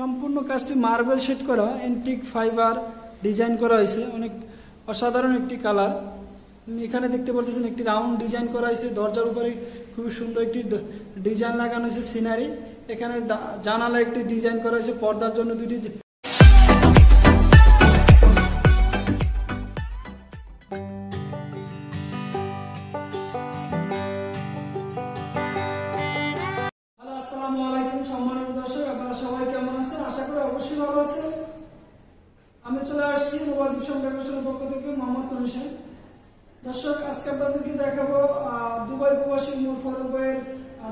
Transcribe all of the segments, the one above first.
সম্পূর্ণ কাজটি marble shade করা এন্টিক ফাইবার ডিজাইন করা হয়েছে। অনেক অসাধারণ একটি কালার। এখানে দেখতে পাচ্ছেন একটি রাউন্ড ডিজাইন করা হয়েছে। দরজার উপরে খুবই সুন্দর একটি ডিজাইন লাগানো হয়েছে সিনারি। এখানে জানালা একটি ডিজাইন করা হয়েছে, পর্দার জন্য দুটি। আসসালামু আলাইকুম সম্মানিত দর্শক, আপনারা সবাই কেমন আছেন? আশা করি অবশ্যই ভালো আছেন। আমি চলে আসছি মুবাজিব ডেকোরেশনের পক্ষ থেকে, মোহাম্মদ হোসেন। দর্শক, আজকে আপনাদেরকে দেখাবো দুবাই প্রবাসী নূর ফারুক ভাইয়ের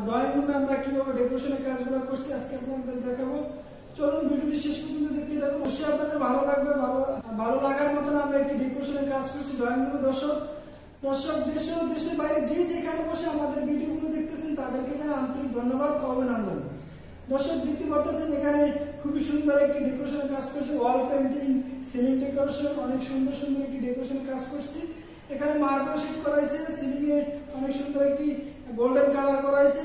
ড্রয়িং রুমে আমরা কিভাবে ডেকোরেশনের কাজগুলো করছি আজকে আপনাদের দেখাবো। চলুন ভিডিওটি শেষ পর্যন্ত দেখতে থাকুন। অবশ্যই আপনাদের ভালো লাগবে। ভালো লাগার মতন আমরা একটি ডেকোরেশনের কাজ করছি ড্রয়িং রুমে। দর্শক দেশে ও দেশের বাইরে যে যেখানে বসে আমাদের ভিডিওগুলো দেখতেছেন তাদেরকে জানাই আন্তরিক ধন্যবাদ ও অভিনন্দন। দর্শক, দেখতে পাচ্ছেন এখানে খুবই সুন্দর একটি ডেকোরেশন কাজ করছে। ওয়াল পেন্টিং, সিলিং ডেকোরেশন, অনেক সুন্দর সুন্দর একটি ডেকোরেশন কাজ করছি। এখানে মার্বেল শেড করা হয়েছে, সিলিং এ অনেক সুন্দর একটি গোল্ডেন কালার করা হয়েছে।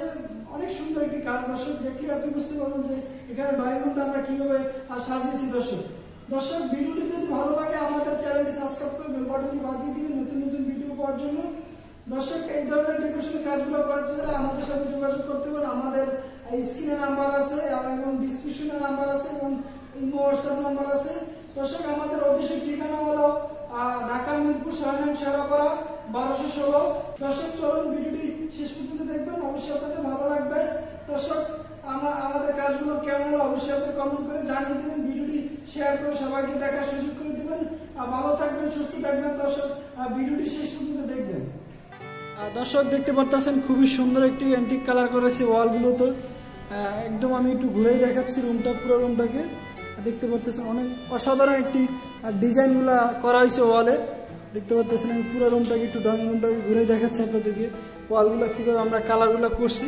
অনেক সুন্দর একটি কাজ। দর্শক দেখলে আপনি বুঝতে পারবেন যে এখানে ড্রয়িং রুমটা আমরা কিভাবে সাজিয়েছি। দর্শক ভিডিওটি যদি ভালো লাগে আমাদের চ্যানেলটি সাবস্ক্রাইব করে বেল বাটনটি বাজিয়ে দিবেন নতুন নতুন ভিডিও পাওয়ার জন্য। দর্শক, এই ধরনের ডেকোরেশন কাজগুলো করার জন্য আমাদের সাথে যোগাযোগ করতে পারেন। আমাদের স্ক্রিনে নাম্বার আছে এবং ডিসক্রিপশনে নাম্বার আছে এবং ইমো হোয়াটসঅ্যাপ নাম্বার আছে। দর্শক, আমাদের অফিসের ঠিকানা হলো ঢাকা মিরপুর 6 শেরাপাড়া 1216। দর্শক, চলুন ভিডিওটি শেষ পর্যন্ত দেখবেন, অবশ্যই আপনাদের ভালো লাগবে। দর্শক, আমাদের কাজগুলো কেমন হলো অবশ্যই আপনি কমেন্ট করে জানিয়ে দেবেন। ভিডিওটি শেয়ার করে সবাইকে দেখার সুযোগ করে দেবেন। ভালো থাকবেন, সুস্থ থাকবেন। দর্শক, ভিডিওটি শেষ পর্যন্ত দেখবেন। দর্শক দেখতে পারতেছেন খুবই সুন্দর একটি অ্যান্টিক কালার করেছে ওয়ালগুলোতে। একদম আমি একটু ঘুরেই দেখাচ্ছি রুমটা, পুরো রুমটাকে দেখতে পারতেছেন। অনেক অসাধারণ একটি ডিজাইনগুলা করা হয়েছে ওয়ালে। দেখতে পারতেছেন আমি পুরো রুমটাকে একটু ড্রয়িং রুমটাকে ঘুরেই দেখাচ্ছি আপনাদেরকে ওয়ালগুলো কিভাবে আমরা কালারগুলো করছি।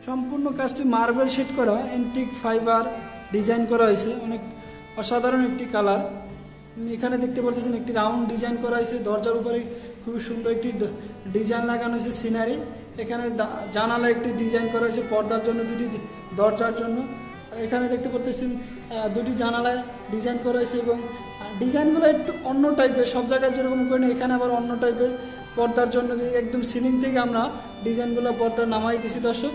সম্পূর্ণ কাজটি মার্বেল শেড করা এন্টিক ফাইবার ডিজাইন করা হয়েছে। অনেক অসাধারণ একটি কালার। এখানে দেখতে পাচ্ছেন একটি রাউন্ড ডিজাইন করা হয়েছে। দরজার উপরে খুবই সুন্দর একটি ডিজাইন লাগানো হয়েছে সিনারি। এখানে জানালা একটি ডিজাইন করা হয়েছে, পর্দার জন্য দুটি, দরজার জন্য। এখানে দেখতে পাচ্ছেন দুটি জানালা ডিজাইন করা হয়েছে এবং ডিজাইনগুলো একটু অন্য টাইপের। সব জায়গায় যেরকম করে না, এখানে আবার অন্য টাইপের। পর্দার জন্য যে একদম সিলিং থেকে আমরা ডিজাইনগুলো পর্দা নামাই দিছি। দর্শক,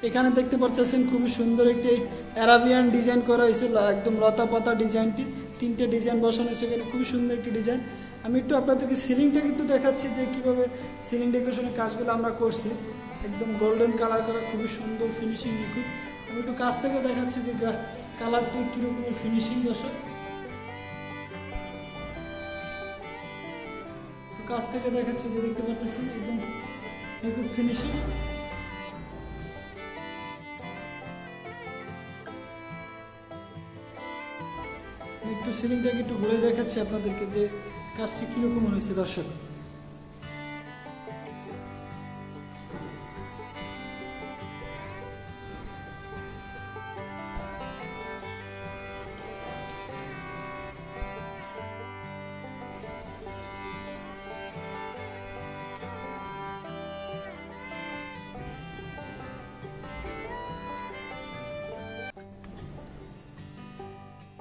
এখানে দেখতে পাচ্ছেন খুবই সুন্দর একটি অ্যারাবিয়ান ডিজাইন করা হয়েছে। একদম লতা পাতা ডিজাইনটি, 3টে ডিজাইন বসানো হয়েছে এখানে। খুবই সুন্দর একটি ডিজাইন। আমি একটু আপনাদেরকে সিলিংটাকে একটু দেখাচ্ছি যে কিভাবে সিলিং ডেকোরেশনের কাজগুলো আমরা করছি। একদম গোল্ডেন কালার করা, খুবই সুন্দর ফিনিশিং নিখুঁত। আমি একটু কাছ থেকে দেখাচ্ছি যে কালারটি কিরকমের ফিনিশিং। দর্শক, কাছ থেকে দেখাচ্ছি যে দেখতে পাচ্ছেন একদম নিখুঁত ফিনিশিং। একটু সিলিংটাকে একটু ঘুরে দেখাচ্ছি আপনাদেরকে যে কাজটি কিরকম হয়েছে। দর্শক,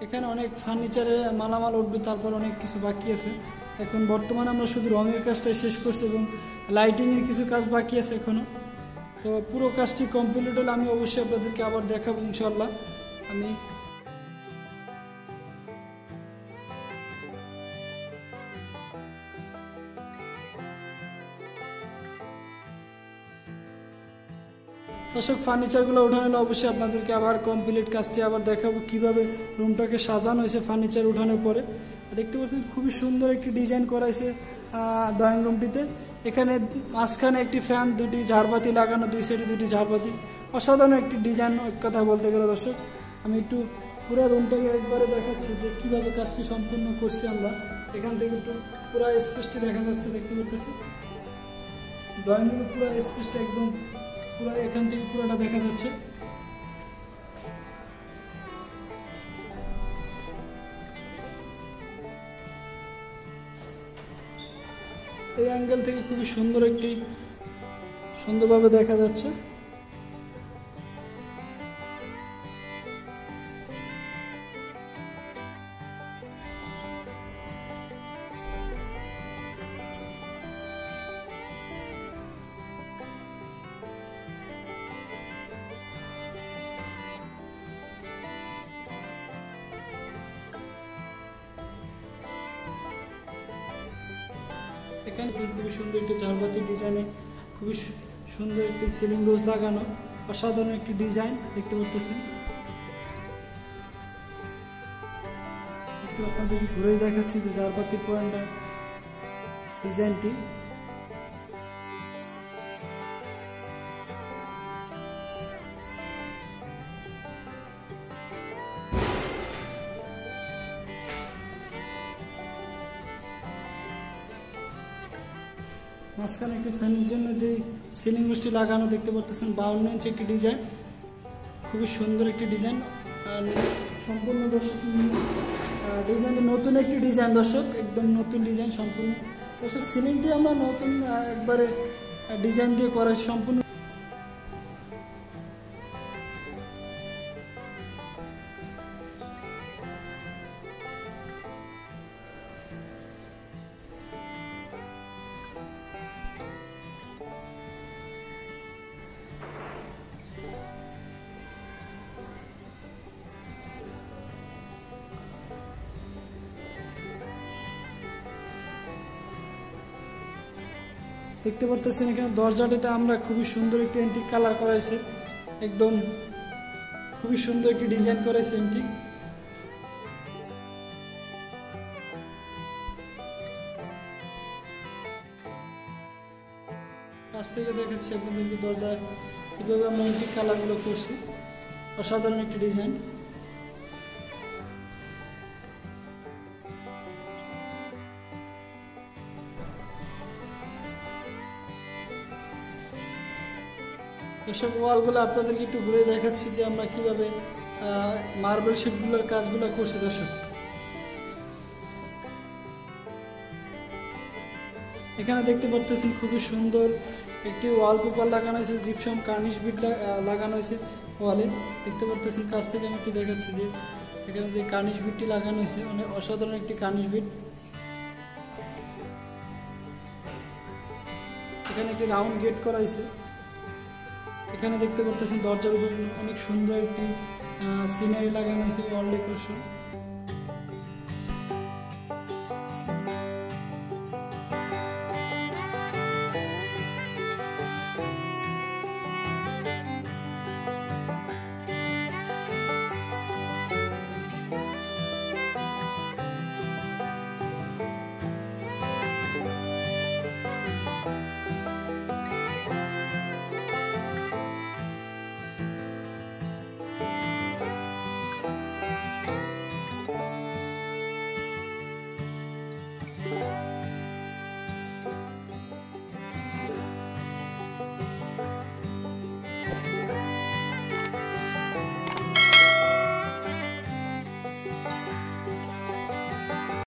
এখানে অনেক ফার্নিচারের মালামাল উঠবে, তারপর অনেক কিছু বাকি আছে। এখন বর্তমানে আমরা শুধু রঙের কাজটাই শেষ করছি এবং লাইটিংয়ের কিছু কাজ বাকি আছে এখনো। তো পুরো কাজটি কমপ্লিট হলে আমি অবশ্যই আপনাদেরকে আবার দেখাবো ইনশাল্লাহ। আমি দর্শক, ফার্নিচারগুলো উঠানো হলে অবশ্যই আপনাদেরকে আবার কমপ্লিট কাজটি আবার দেখাবো কিভাবে রুমটাকে সাজানো হয়েছে ফার্নিচার উঠানোর পরে। দেখতে পাচ্ছেন খুবই সুন্দর একটি ডিজাইন করা হয়েছে ড্রয়িং রুমটিতে। এখানে মাঝখানে একটি ফ্যান, দুটি ঝাড়বাতি লাগানো, দুই সাইডে দুটি ঝাড়বাতি। অসাধারণ একটি ডিজাইন কথা বলতে গেলে। দর্শক, আমি একটু পুরো রুমটাকে একবারে দেখাচ্ছি যে কিভাবে কাজটি সম্পূর্ণ করছি আমরা। এখান থেকে একটু পুরো স্পেসটি দেখা যাচ্ছে, দেখতে পাচ্ছি ড্রয়িং রুমের পুরো স্পেসটা একদম পুরো এখান থেকে পুরোটা দেখা যাচ্ছে। এই অ্যাঙ্গেল থেকে খুবই সুন্দর একটি সুন্দরভাবে দেখা যাচ্ছে। এখানে খুবই সুন্দর একটি ঝাড়বাতি ডিজাইনে খুবই সুন্দর একটি সিলিং রোজ লাগানো, অসাধারণ একটি ডিজাইন দেখতে পাচ্ছেন। একটু আপনাদের ঘুরে দেখাচ্ছি যে ঝাড়বাতির পুরানটা ডিজাইনটি। মাঝখানে একটি ফ্যানের জন্য যে সিলিং রোজটি লাগানো দেখতে পাচ্ছেন 52 ইঞ্চি একটি ডিজাইন, খুবই সুন্দর একটি ডিজাইন। আর সম্পূর্ণ দর্শক ডিজাইনটি নতুন একটি ডিজাইন দর্শক, একদম নতুন ডিজাইন সম্পূর্ণ দর্শক। সিলিংটি আমরা নতুন একবারে ডিজাইন দিয়ে করা সম্পূর্ণ। দেখতে পারতেছেন এখানে দরজাটা আমরা খুবই সুন্দর একটি এন্টিক কালার করেছে, একদম খুবই সুন্দর একটি ডিজাইন করেছে এন্টিক। কাছ থেকে দেখাচ্ছি আপনাদেরকে দরজায় কিভাবে আমরা এন্টিক কালারগুলো করছি, অসাধারণ একটি ডিজাইন। এসব ওয়ালগুলো আপনাদেরকে একটু ঘুরে দেখাচ্ছি যে আমরা কিভাবে মার্বেল শিটগুলোর কাজগুলো করছি দর্শক। এখানে দেখতে পাচ্ছেন খুবই সুন্দর একটি ওয়ালপেপার লাগানো হয়েছে, জিপসাম কার্নিশ বিট লাগানো হয়েছে ওয়ালে। দেখতে পাচ্ছেন কাছ থেকে আমি একটু দেখাচ্ছি যে এখানে যে কার্নিশ বিটটি লাগানো হয়েছে অনেক অসাধারণ একটি কার্নিশ বিট। এখানে একটি রাউন্ড গেট করা হয়েছে। এখানে দেখতে পাচ্ছেন দরজার উপর অনেক সুন্দর একটি সিনারি লাগানো হয়েছে, ওয়াল ডেকোরেশন।